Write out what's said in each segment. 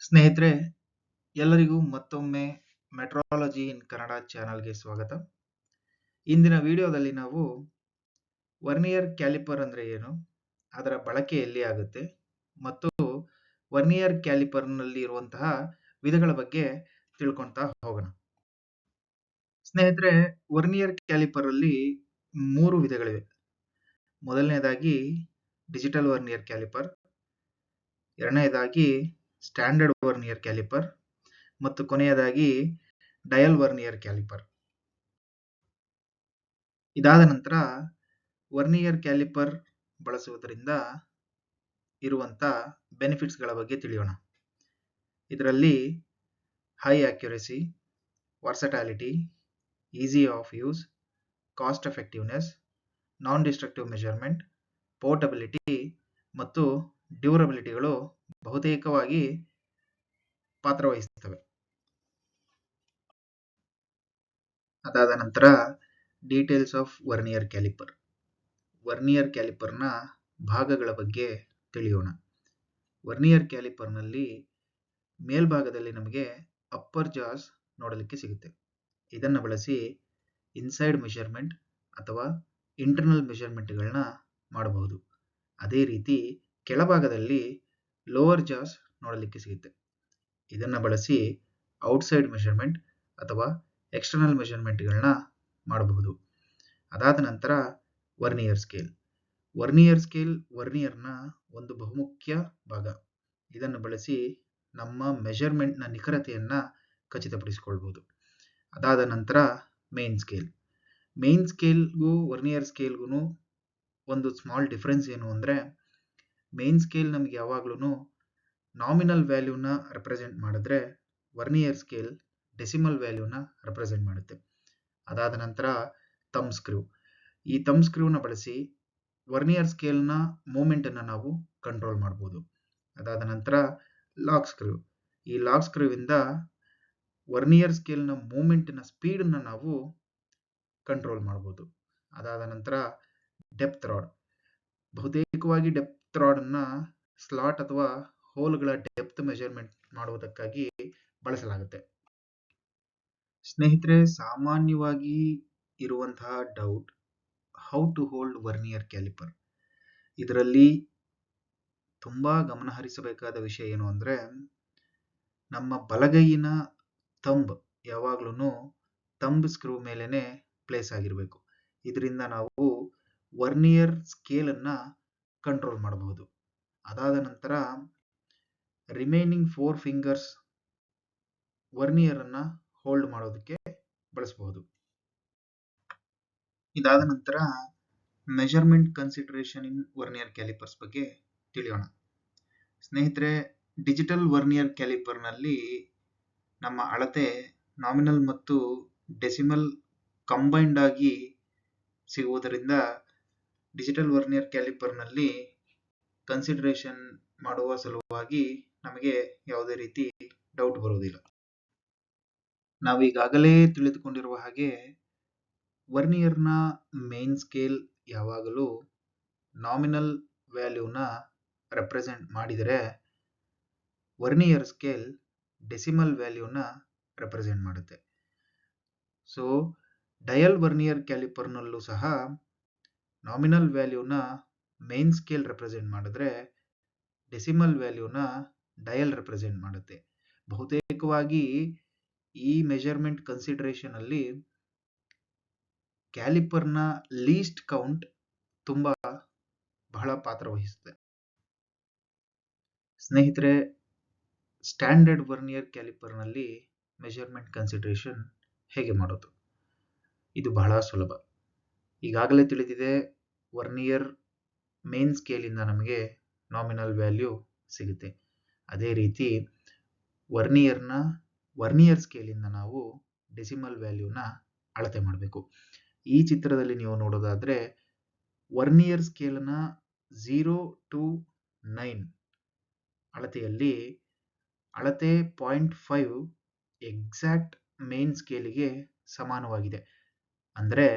ಸ್ನೇಹಿತರೆ, ಎಲ್ಲರಿಗೂ ಮತ್ತೊಮ್ಮೆ ಮೆಟ್ರಾಲಜಿ ಇನ್ ಕನ್ನಡ ಚಾನಲ್ಗೆ ಸ್ವಾಗತ. ಇಂದಿನ ವಿಡಿಯೋದಲ್ಲಿ ನಾವು ವರ್ನಿಯರ್ ಕ್ಯಾಲಿಪರ್ ಅಂದರೆ ಏನು, ಅದರ ಬಳಕೆ ಎಲ್ಲಿ ಆಗುತ್ತೆ ಮತ್ತು ವರ್ನಿಯರ್ ಕ್ಯಾಲಿಪರ್ನಲ್ಲಿ ಇರುವಂತಹ ವಿಧಗಳ ಬಗ್ಗೆ ತಿಳ್ಕೊಳ್ತಾ ಹೋಗೋಣ. ಸ್ನೇಹಿತರೆ, ವರ್ನಿಯರ್ ಕ್ಯಾಲಿಪರ್ ಅಲ್ಲಿ 3 ವಿಧಗಳಿವೆ. ಮೊದಲನೇದಾಗಿ ಡಿಜಿಟಲ್ ವರ್ನಿಯರ್ ಕ್ಯಾಲಿಪರ್, ಎರಡನೇದಾಗಿ ಸ್ಟ್ಯಾಂಡರ್ಡ್ ವರ್ನಿಯರ್ ಕ್ಯಾಲಿಪರ್ ಮತ್ತು ಕೊನೆಯದಾಗಿ ಡಯಲ್ ವರ್ನಿಯರ್ ಕ್ಯಾಲಿಪರ್. ಇದಾದ ನಂತರ ವರ್ನಿಯರ್ ಕ್ಯಾಲಿಪರ್ ಬಳಸುವುದರಿಂದ ಇರುವಂತ ಬೆನಿಫಿಟ್ಸ್ಗಳ ಬಗ್ಗೆ ತಿಳಿಯೋಣ. ಇದರಲ್ಲಿ high accuracy, versatility, ease of use, cost effectiveness, non destructive measurement, portability ಮತ್ತು ಡ್ಯೂರಬಿಲಿಟಿಗಳು ಬಹುತೇಕವಾಗಿ ಪಾತ್ರವಹಿಸುತ್ತವೆ. ಅದಾದ ನಂತರ details of vernier caliper. Vernier ಕ್ಯಾಲಿಪರ್ನ ಭಾಗಗಳ ಬಗ್ಗೆ ತಿಳಿಯೋಣ. ವರ್ನಿಯರ್ ಕ್ಯಾಲಿಪರ್ನಲ್ಲಿ ಮೇಲ್ಭಾಗದಲ್ಲಿ ನಮಗೆ ಅಪ್ಪರ್ ಜಾಸ್ ನೋಡಲಿಕ್ಕೆ ಸಿಗುತ್ತೆ. ಇದನ್ನು ಬಳಸಿ ಇನ್ಸೈಡ್ ಮೆಷರ್ಮೆಂಟ್ ಅಥವಾ ಇಂಟರ್ನಲ್ ಮೆಷರ್ಮೆಂಟ್ಗಳನ್ನ ಮಾಡಬಹುದು. ಅದೇ ರೀತಿ ಕೆಳಭಾಗದಲ್ಲಿ ಲೋವರ್ ಜಾಸ್ ನೋಡಲಿಕ್ಕೆ ಸಿಗುತ್ತೆ. ಇದನ್ನು ಬಳಸಿ ಔಟ್ಸೈಡ್ ಮೆಷರ್ಮೆಂಟ್ ಅಥವಾ ಎಕ್ಸ್ಟರ್ನಲ್ ಮೆಷರ್ಮೆಂಟ್ಗಳನ್ನ ಮಾಡಬಹುದು. ಅದಾದ ನಂತರ ವರ್ನಿಯರ್ ಸ್ಕೇಲ್. ವರ್ನಿಯರ್ ಸ್ಕೇಲ್ ವರ್ನಿಯರ್ನ ಒಂದು ಬಹುಮುಖ್ಯ ಭಾಗ. ಇದನ್ನು ಬಳಸಿ ನಮ್ಮ ಮೆಷರ್ಮೆಂಟ್ನ ನಿಖರತೆಯನ್ನ ಖಚಿತಪಡಿಸಿಕೊಳ್ಬಹುದು. ಅದಾದ ನಂತರ ಮೇನ್ ಸ್ಕೇಲ್. ಮೇನ್ ಸ್ಕೇಲ್ಗೂ ವರ್ನಿಯರ್ ಸ್ಕೇಲ್ಗೂ ಒಂದು ಸ್ಮಾಲ್ ಡಿಫರೆನ್ಸ್ ಏನು ಅಂದರೆ, ಮೇನ್ ಸ್ಕೇಲ್ ನಮಗೆ ಯಾವಾಗ್ಲೂ ನಾಮಿನಲ್ ವ್ಯಾಲ್ಯೂನ ರೆಪ್ರೆಸೆಂಟ್ ಮಾಡಿದ್ರೆ ವರ್ನಿಯರ್ ಸ್ಕೇಲ್ ಡೆಸಿಮಲ್ ವ್ಯಾಲ್ಯೂನ ರೆಪ್ರೆಸೆಂಟ್ ಮಾಡುತ್ತೆ. ಅದಾದ ನಂತರ ಥಂಬ್ ಸ್ಕ್ರೂ. ಈ ಥಂಬ್ ಸ್ಕ್ರೂನ ಬಳಸಿ ವರ್ನಿಯರ್ ಸ್ಕೇಲ್ನ ಮೂಮೆಂಟನ್ನು ನಾವು ಕಂಟ್ರೋಲ್ ಮಾಡ್ಬೋದು. ಅದಾದ ನಂತರ ಲಾಕ್ ಸ್ಕ್ರೂ. ಈ ಲಾಕ್ ಸ್ಕ್ರೂವಿಂದ ವರ್ನಿಯರ್ ಸ್ಕೇಲ್ನ ಮೂಮೆಂಟಿನ ಸ್ಪೀಡನ್ನು ನಾವು ಕಂಟ್ರೋಲ್ ಮಾಡ್ಬೋದು. ಅದಾದ ನಂತರ ಡೆಪ್ತ್ ರಾಡ್. ಬಹುತೇಕವಾಗಿ ಡೆಪ್ತ್ ರಾಡನ್ನು ಸ್ಲಾಟ್ ಅಥವಾ ಹೋಲ್ಗಳ ಡೆಪ್ತ್ ಮೆಜರ್ಮೆಂಟ್ ಮಾಡುವುದಕ್ಕಾಗಿ ಬಳಸಲಾಗುತ್ತೆ. ಸ್ನೇಹಿತರೆ, ಸಾಮಾನ್ಯವಾಗಿ ಇರುವಂತಹ doubt, how to hold vernier caliper. ಇದರಲ್ಲಿ ತುಂಬಾ ಗಮನಹರಿಸಬೇಕಾದ ವಿಷಯ ಏನು ಅಂದರೆ, ನಮ್ಮ ಬಲಗೈಯಿನ ಥಂಬ್ ಯಾವಾಗ್ಲೂ ಥಂಬ್ ಸ್ಕ್ರೂ ಮೇಲೇನೆ ಪ್ಲೇಸ್ ಆಗಿರಬೇಕು. ಇದರಿಂದ ನಾವು ವರ್ನಿಯರ್ ಸ್ಕೇಲನ್ನು ಕಂಟ್ರೋಲ್ ಮಾಡಬಹುದು. ಅದಾದ ನಂತರ ರಿಮೈನಿಂಗ್ 4 ಫಿಂಗರ್ಸ್ ವರ್ನಿಯರ್ ಅನ್ನ ಹೋಲ್ಡ್ ಮಾಡೋದಕ್ಕೆ ಬಳಸಬಹುದು. ಇದಾದ ನಂತರ measurement consideration in vernier calipers ಬಗ್ಗೆ ತಿಳಿಯೋಣ. ಸ್ನೇಹಿತರೆ, ಡಿಜಿಟಲ್ ವರ್ನಿಯರ್ ಕ್ಯಾಲಿಪರ್ನಲ್ಲಿ ನಮ್ಮ ಅಳತೆ ನಾಮಿನಲ್ ಮತ್ತು ಡೆಸಿಮಲ್ ಕಂಬೈನ್ಡ್ ಆಗಿ ಸಿಗುವುದರಿಂದ ಡಿಜಿಟಲ್ ವರ್ನಿಯರ್ ಕ್ಯಾಲಿಪರ್ನಲ್ಲಿ ಕನ್ಸಿಡರೇಷನ್ ಮಾಡುವ ಸಲುವಾಗಿ ನಮಗೆ ಯಾವುದೇ ರೀತಿ ಡೌಟ್ ಬರುವುದಿಲ್ಲ. ನಾವೀಗಾಗಲೇ ತಿಳಿದುಕೊಂಡಿರುವ ಹಾಗೆ ವರ್ನಿಯರ್ನ ಮೇನ್ ಸ್ಕೇಲ್ ಯಾವಾಗಲೂ ನಾಮಿನಲ್ ವ್ಯಾಲ್ಯೂನ ರೆಪ್ರೆಸೆಂಟ್ ಮಾಡಿದರೆ ವರ್ನಿಯರ್ ಸ್ಕೇಲ್ ಡೆಸಿಮಲ್ ವ್ಯಾಲ್ಯೂನ ರೆಪ್ರೆಸೆಂಟ್ ಮಾಡುತ್ತೆ. ಸೊ ಡಯಲ್ ವರ್ನಿಯರ್ ಕ್ಯಾಲಿಪರ್ನಲ್ಲೂ ಸಹ ನಾಮಿನಲ್ ವ್ಯಾಲ್ಯೂನ ಮೇನ್ ಸ್ಕೇಲ್ ರೆಪ್ರೆಸೆಂಟ್ ಮಾಡಿದ್ರೆ ಡೆಸಿಮಲ್ ವ್ಯಾಲ್ಯೂನ ಡಯಲ್ ರೆಪ್ರೆಸೆಂಟ್ ಮಾಡುತ್ತೆ. ಬಹುತೇಕವಾಗಿ ಈ ಮೆಜರ್ಮೆಂಟ್ ಕನ್ಸಿಡರೇಷನ್ ಅಲ್ಲಿ ಕ್ಯಾಲಿಪರ್ನ ಲೀಸ್ಟ್ ಕೌಂಟ್ ಬಹಳ ಪಾತ್ರ ವಹಿಸುತ್ತೆ. ಸ್ನೇಹಿತರೆ, ಸ್ಟ್ಯಾಂಡರ್ಡ್ ವರ್ನಿಯರ್ ಕ್ಯಾಲಿಪರ್ನಲ್ಲಿ ಮೆಜರ್ಮೆಂಟ್ ಕನ್ಸಿಡರೇಷನ್ ಹೇಗೆ ಮಾಡೋದು? ಇದು ಬಹಳ ಸುಲಭ. ಈಗಾಗಲೇ ತಿಳಿದಿದೆ, ವರ್ನಿಯರ್ ಮೇನ್ ಸ್ಕೇಲಿಂದ ನಮಗೆ ನಾಮಿನಲ್ ವ್ಯಾಲ್ಯೂ ಸಿಗುತ್ತೆ. ಅದೇ ರೀತಿ ವರ್ನಿಯರ್ ಸ್ಕೇಲಿಂದ ನಾವು ಡೆಸಿಮಲ್ ವ್ಯಾಲ್ಯೂನ ಅಳತೆ ಮಾಡಬೇಕು. ಈ ಚಿತ್ರದಲ್ಲಿ ನೀವು ನೋಡೋದಾದ್ರೆ ವರ್ನಿಯರ್ ಸ್ಕೇಲ್ನ 0 to 9 ಅಳತೆಯಲ್ಲಿ ಅಳತೆ 0.5 ಎಕ್ಸಾಕ್ಟ್ ಮೇನ್ ಸ್ಕೇಲಿಗೆ ಸಮಾನವಾಗಿದೆ. ಅಂದರೆ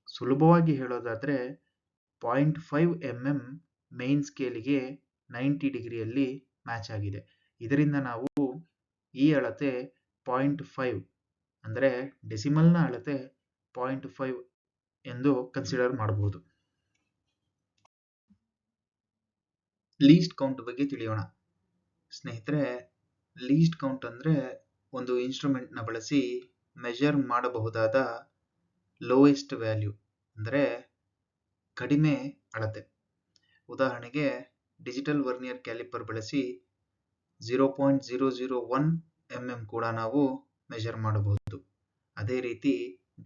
ಸುಲಭವಾಗಿ ಹೇಳೋದಾದ್ರೆ 0.5 mm ಮೇನ್ ಸ್ಕೇಲಿಗೆ 90 ಡಿಗ್ರಿಯಲ್ಲಿ ಮ್ಯಾಚ್ ಆಗಿದೆ. ಇದರಿಂದ ನಾವು ಈ ಅಳತೆ 0.5 ಅಂದರೆ ಡೆಸಿಮಲ್ನ ಅಳತೆ 0.5 ಎಂದು ಕನ್ಸಿಡರ್ ಮಾಡಬಹುದು. ಲೀಸ್ಟ್ ಕೌಂಟ್ ಬಗ್ಗೆ ತಿಳಿಯೋಣ. ಸ್ನೇಹಿತರೆ, ಲೀಸ್ಟ್ ಕೌಂಟ್ ಅಂದ್ರೆ ಒಂದು ಇನ್ಸ್ಟ್ರೂಮೆಂಟ್ ನ ಬಳಸಿ ಮೆಜರ್ ಮಾಡಬಹುದಾದ ಲೋಯೆಸ್ಟ್ ವ್ಯಾಲ್ಯೂ ಅಂದರೆ ಕಡಿಮೆ ಅಳತೆ. ಉದಾಹರಣೆಗೆ ಡಿಜಿಟಲ್ ವರ್ನಿಯರ್ ಕ್ಯಾಲಿಪರ್ ಬಳಸಿ 0.001 mm ಕೂಡ ನಾವು ಮೆಜರ್ ಮಾಡಬಹುದು. ಅದೇ ರೀತಿ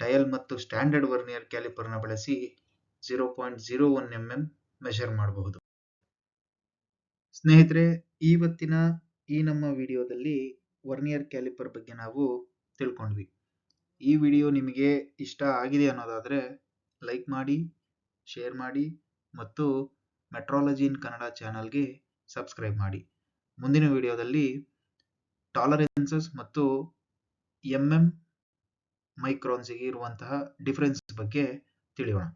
ಡಯಲ್ ಮತ್ತು ಸ್ಟ್ಯಾಂಡರ್ಡ್ ವರ್ನಿಯರ್ ಕ್ಯಾಲಿಪರ್ನ ಬಳಸಿ 0.01 mm ಮೆಜರ್ ಮಾಡಬಹುದು. ಸ್ನೇಹಿತರೆ, ಇವತ್ತಿನ ಈ ನಮ್ಮ ವಿಡಿಯೋದಲ್ಲಿ ವರ್ನಿಯರ್ ಕ್ಯಾಲಿಪರ್ ಬಗ್ಗೆ ನಾವು ತಿಳ್ಕೊಂಡ್ವಿ. ಈ ವಿಡಿಯೋ ನಿಮಗೆ ಇಷ್ಟ ಆಗಿದೆ ಅನ್ನೋದಾದರೆ ಲೈಕ್ ಮಾಡಿ, ಶೇರ್ ಮಾಡಿ ಮತ್ತು ಮೆಟ್ರಾಲಜಿ ಇನ್ ಕನ್ನಡ ಚಾನಲ್ಗೆ ಸಬ್ಸ್ಕ್ರೈಬ್ ಮಾಡಿ. ಮುಂದಿನ ವಿಡಿಯೋದಲ್ಲಿ ಟಾಲರೆನ್ಸಸ್ ಮತ್ತು ಎಂಎಂ ಮೈಕ್ರಾನ್ಸ್ಗೆ ಇರುವಂತಹ ಡಿಫರೆನ್ಸ್ ಬಗ್ಗೆ ತಿಳಿಯೋಣ.